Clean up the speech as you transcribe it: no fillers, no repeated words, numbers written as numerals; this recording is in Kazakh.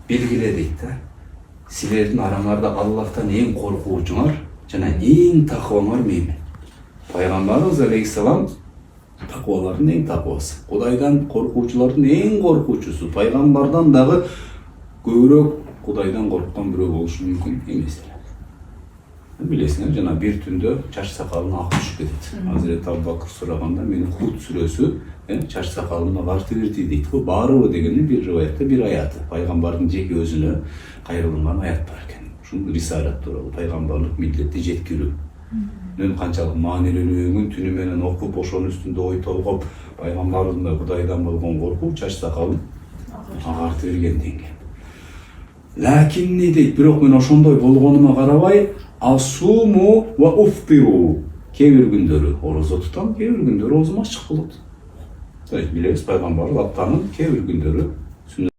Bilgile deydi. Silerдің араңарда Аллахтан ең қорқуычыңар жана ең тақуаңар меймін. Пайғамбарымыз алейхиссалам тақуалардың ең тақуасы. Құдайдан қорқуучылардың ең қорқуучысы. Пайғамбардан дағы көбірек Құдайдан қорыққан біреу болушы мүмкін емес. Білесіңер, жана бір түнде шаш сақалына ақ түшіп кетеді. Hazreti Abu Bakr сұрағанда мені Худ сүресі шаш сақалына қарты берді дейді. Барығы дегенде бір риwayatта бір аяты. Пайғамбардың жеке өзіне қайрылынған аят бар екен. Шunu рисалат туралы пайғамбарлық милдетті жеткіру. Мен қаншалық манилөнүүгүн түнү менен окуп, ошонун үстүндө ой толгоп, пайгамбардын да Кудайдан болгон коркуу чач сакалын агартып бергенден кийин. Лакин не дейт, бирок мен ошондой болгонума карабай, асуму ва уфтиру. Кээ бир күндөрү орозо тутам, кээ бир күндөрү оозум ачык болот. Билебиз, пайгамбар аптанын кээ бир күндөрү